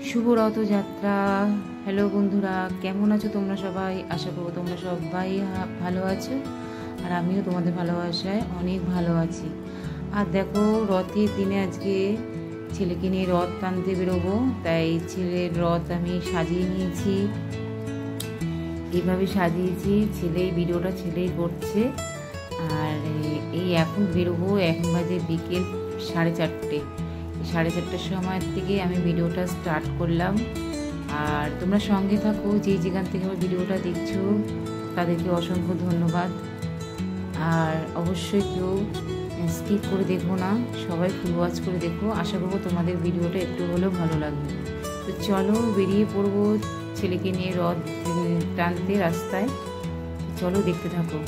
শুভ Rathyatra. Hello বন্ধুরা, কেমন আছো তোমরা সবাই? আশা করবো তোমরা সবাই ভালো আছো, আর আমিও তোমাদের ভালোবাসায় অনেক ভালো আছি। আর দেখো, রথের দিনে আজকে ছেলেকে নিয়ে রথ টানতে বেরোবো, তাই ছেলের রথ আমি সাজিয়ে নিয়েছি। এইভাবে সাজিয়েছি, ছেলেই ভিডিওটা ছেলেই করছে। আর এই এখন বেরোবো, এখন বাজে বিকেল 4:30। 4:30টার সময় থেকে আমি ভিডিওটা স্টার্ট করলাম। আর তোমরা সঙ্গে থাকো, যেখান থেকে আমার ভিডিওটা দেখছো তাদেরকে অসংখ্য ধন্যবাদ। আর অবশ্যই কেউ স্কিপ করে দেখো না, সবাই ফুল ওয়াচ করে দেখো। আশা করবো তোমাদের ভিডিওটা একটু হলেও ভালো লাগবে। তো চলো বেরিয়ে পড়বো ছেলেকে নিয়ে রথ টানতে রাস্তায়। চলো দেখতে থাকো।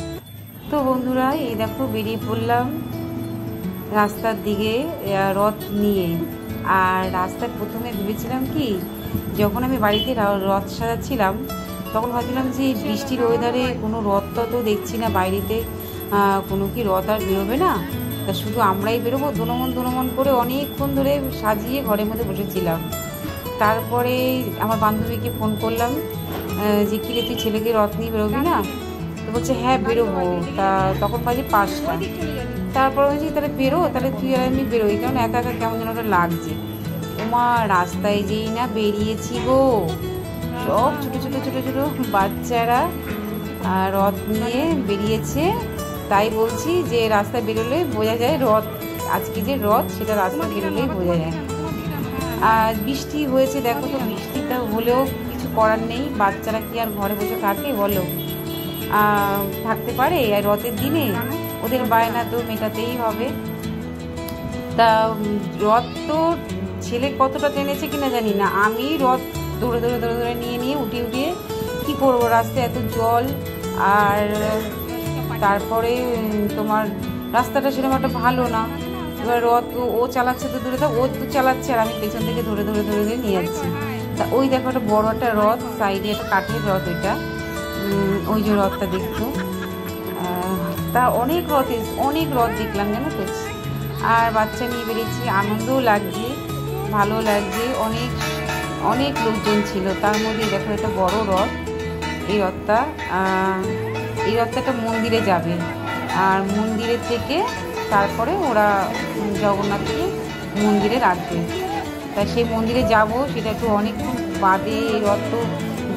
তো বন্ধুরা, এই দেখো বেরিয়ে পড়লাম রাস্তার দিকে রথ নিয়ে। আর রাস্তায় প্রথমে ভেবেছিলাম কি, যখন আমি বাড়িতে রথ সাজাচ্ছিলাম তখন ভাবছিলাম যে বৃষ্টির ওয়েদারে কোনো রথ তো দেখছি না, বাইরেতে কোনো কি রথ আর বেরোবে না, তা শুধু আমরাই বেরোবো। দনমন করে অনেকক্ষণ ধরে সাজিয়ে ঘরের মধ্যে বসেছিলাম। তারপরে আমার বান্ধবীকে ফোন করলাম যে কিরে, তুই ছেলেকে রথ নিয়ে বেরোবি না? তো বলছে হ্যাঁ বেরোবো। তা তখন বাজে 5টা। তারপর বলছি তাহলে বেরো, তাহলে তুই আর আমি বেরোই, কারণ একা একা কেমন যেন ওটা লাগছে। ওমা, রাস্তায় যেই না বেরিয়েছি গো, সব ছোটো বাচ্চারা রথ নিয়ে বেরিয়েছে। তাই বলছি যে রাস্তায় বেরোলে বোঝা যায় রথ, আজকে যে রথ সেটা রাস্তায় বেরোলেই বোঝা যায়। আর বৃষ্টি হয়েছে দেখো, তো বৃষ্টিটা হলেও কিছু করার নেই। বাচ্চারা কি আর ঘরে বসে থাকে বলো? থাকতে পারে? আর রথের দিনে ওদের বায়না তো মেটাতেই হবে। তা রথ তো ছেলে কতটা টেনেছে কিনা জানি না, আমি রথ ধরে নিয়ে উঠিয়ে কি করবো, রাস্তায় এত জল। আর তারপরে তোমার রাস্তাটা সেরকম একটা ভালো না। এবার রথ ও চালাচ্ছে তো দূরে থাক, ও তো চালাচ্ছে আর আমি পেছন থেকে ধরে নিয়ে যাচ্ছি। তা ওই দেখো একটা বড় একটা রথ, সাইডে একটা কাঠের রথ, ওইটা ওই যে রথটা দেখতো। তা অনেক রথ দেখলাম জানো তো। আর বাচ্চা নিয়ে বেরিয়েছি, আনন্দও লাগছে, ভালো লাগছে। অনেক লোকজন ছিল, তার মধ্যে দেখো একটা বড় রথ। এই রথটা একটা মন্দিরে যাবে, আর মন্দিরের থেকে তারপরে ওরা জগন্নাথকে মন্দিরে রাখবে। তাই সেই মন্দিরে যাব, সেটা একটু অনেকক্ষণ বাদে। এই রথ তো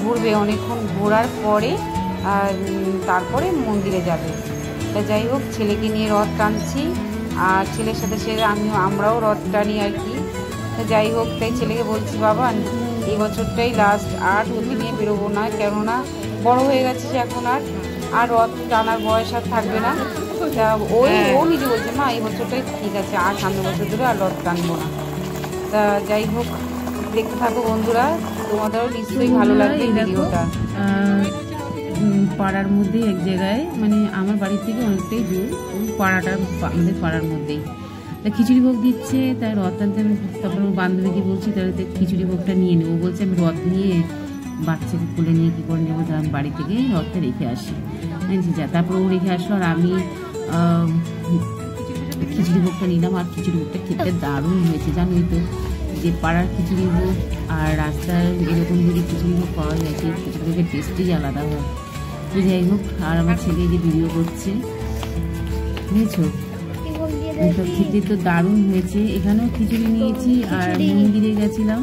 ঘুরবে, অনেকক্ষণ ঘোরার পরে তারপরে মন্দিরে যাবে। তা যাই হোক, ছেলেকে নিয়ে রথ টানছি, আর ছেলের সাথে আমরাও রথ টানি আর কি। তা যাই হোক, তাই ছেলেকে বলছি বাবা এই বছরটাই লাস্ট, আর তোকে নিয়ে বেরোবো না, কেননা বড় হয়ে গেছে এখন, আর রথ টানার বয়স আর থাকবে না। তা ও নিজে বলছে মা এই বছরটাই ঠিক আছে, আর সামনের বছর ধরে আর রথ টানবো না। তা যাই হোক, দেখতে থাকো বন্ধুরা, তোমাদেরও নিশ্চয়ই ভালো লাগবে ভিডিওটা। পাড়ার মধ্যে এক জায়গায়, মানে আমার বাড়ির থেকে অনেকটাই দূর, পাড়াটা আমাদের পাড়ার মধ্যেই। তা খিচুড়ি ভোগ দিচ্ছে, তাই রথ টানতে আমি তারপর আমার বান্ধবীকে বলছি তাহলে খিচুড়ি ভোগটা নিয়ে নেবো। বলছে আমি রথ নিয়ে বাচ্চাকে কোলে নিয়ে কী করে নেবো, আমি বাড়ি থেকে রথটা রেখে আসি। যা, তারপর ও রেখে আসলো, আর আমি খিচুড়ি ভোগটা নিলাম। আর খিচুড়ি ভোগটা খেতে দারুণ হয়েছে, জানোই তো যে পাড়ার খিচুড়ি ভোগ আর রাস্তায় এরকম যদি খিচুড়ি ভোগ পাওয়া যায়, সেই খিচুড়ি ভোগের টেস্টই আলাদা হয়। তো যাই হোক, আর আমার ছেলে যে ভিডিও করছে, বুঝেছো, তো খেতে তো দারুণ হয়েছে। এখানেও খিচুড়ি নিয়েছি, আর মন্দিরে গেছিলাম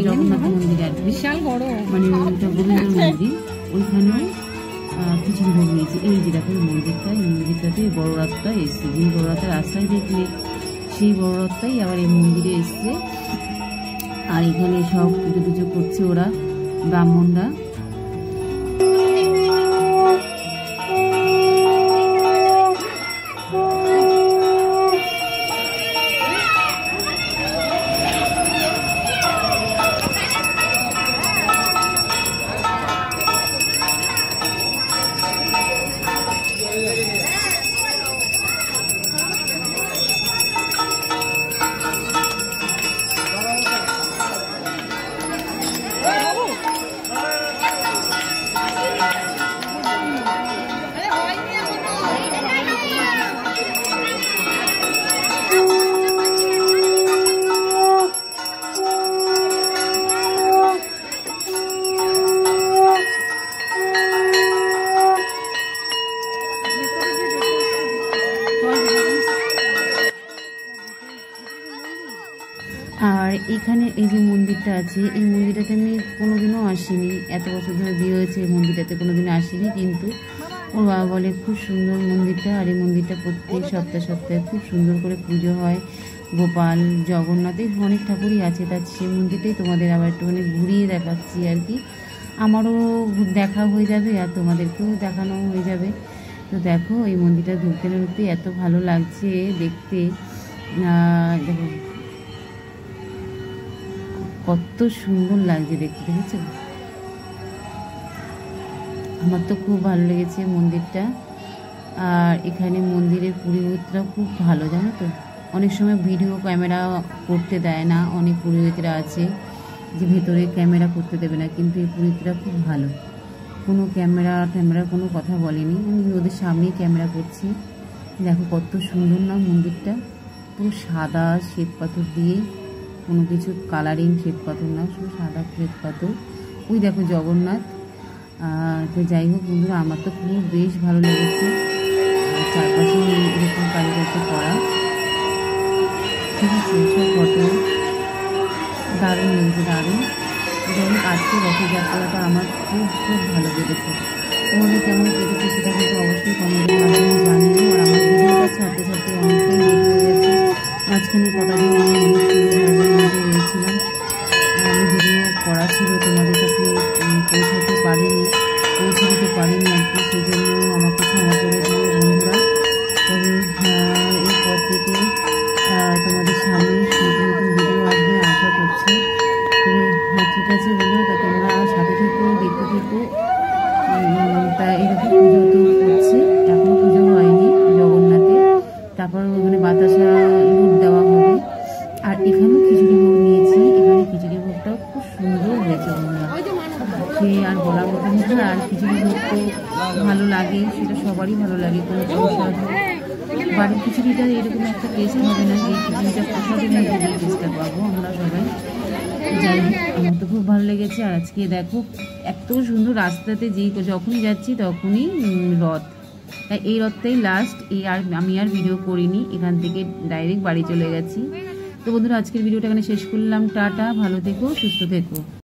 জগন্নাথ মন্দিরে, আর বিশাল বড়, মানে ওইটা গোবিন্দ মন্দির, ওইখানেও খিচুড়ি ভোগ নিয়েছি। এই যে দেখো মন্দিরটাতে বড় রথটা এসছে, যে বড় রথের রাস্তায় দেখলে সেই বড় রথটাই আবার এই মন্দিরে এসছে। আর এখানে সব পুজো করছে ওরা, ব্রাহ্মণরা। এখানে এই যে মন্দিরটা আছে, এই মন্দিরটাতে আমি কোনোদিনও আসিনি, এত বছর ধরে বিয়ে হয়েছে এই মন্দিরটাতে কোনোদিনও আসিনি, কিন্তু ওর বাবা বলে খুব সুন্দর মন্দিরটা। আর এই মন্দিরটা প্রত্যেক সপ্তাহে খুব সুন্দর করে পুজো হয়। গোপাল, জগন্নাথের অনেক ঠাকুরই আছে, তার সেই মন্দিরটাই তোমাদের আবার একটুখানি ঘুরিয়ে দেখাচ্ছি আর কি। আমারও দেখা হয়ে যাবে আর তোমাদেরকেও দেখানো হয়ে যাবে। তো দেখো এই মন্দিরটা ঢুকতে এত ভালো লাগছে দেখতে। দেখো কত সুন্দর লাগছে দেখতে, দেখেছো? আমার তো খুব ভালো লেগেছে মন্দিরটা। আর এখানে মন্দিরের পুরোহিতরা খুব ভালো, জানো তো। অনেক সময় ভিডিও ক্যামেরা করতে দেয় না, অনেক পুরোহিতরা আছে যে ভেতরে ক্যামেরা করতে দেবে না, কিন্তু এই পুরোহিতরা খুব ভালো, কোনো ক্যামেরার কোনো কথা বলেনি। আমি ওদের সামনেই ক্যামেরা করছি। দেখো কত সুন্দর না মন্দিরটা, পুরো সাদা শ্বেত পাথর দিয়ে, কোনো কিছু কালারিং শ্বেত পাথর না, শুধু সাদা শ্বেত পাথর। ওই দেখো জগন্নাথ। তো যাই হোক বন্ধুরা, আমার তো খুব বেশ ভালো লেগেছে। চারপাশে এরকম কারিগরকে করা, ঠিক আছে, সব ফটো দারুণ লেগেছে, দারুণ। যাই হোক আজকে রথযাত্রাটা আমার খুব খুব ভালো লেগেছে। তোমাদের কেমন কেটেছে সেটা কিন্তু অবশ্যই কমেন্টের মাধ্যমে জানিও। আর আমার ভিডিওটা ছাড়তে অনেকটাই লেট হয়ে গেছে, মাঝখানে কটা দিন আমি অনেক সুন্দরভাবে মধ্যে রয়েছিলাম। আমি ভিডিও করা ছিল, তোমাদের কাছে পৌঁছে দিতে পারিনি আর কি, সেই জন্য আমাকে ক্ষমা করে দিও বন্ধুরা। তবে এরপর থেকে তোমাদের সামনে নতুন ভিডিও আসবে আশা করছি। তবে ঠিক আছে বন্ধুরা, তা তোমরা সাথে থেকো, দেখতে থেকো। তা এরকম পুজো তো করছে, এখনও পুজো হয়নি জগন্নাথে। তারপর ওখানে বাতাসা লুট দেওয়া হবে। আর এখানেও খিচুড়ি ভোগ নিয়েছি, এখানে খিচুড়ি ভোগটাও খুব সুন্দর হয়েছে বন্ধুরা, সে আর বলার মতো না। আর খিচুড়ি ভোগ তো ভালো লাগে, সেটা সবারই ভালো লাগে, কোনো প্রসাদ বাড়ির খিচুড়িটা এরকম একটা টেস্ট হবে না, এই খিচুড়িটা প্রসাদের মধ্যে দিয়ে টেস্টটা পাবো আমরা সবাই। যাই হোক আমার তো খুব ভালো লেগেছে। আর আজকে দেখো এত সুন্দর রাস্তাতে যখনই যাচ্ছি তখনই রথ, তাই এই রথটাই লাস্ট। আমি আর ভিডিও করিনি, এখান থেকে ডাইরেক্ট বাড়ি চলে গেছি। তো বন্ধুরা আজকের ভিডিওটা এখানে শেষ করলাম। টাটা, ভালো থেকো, সুস্থ থেকো।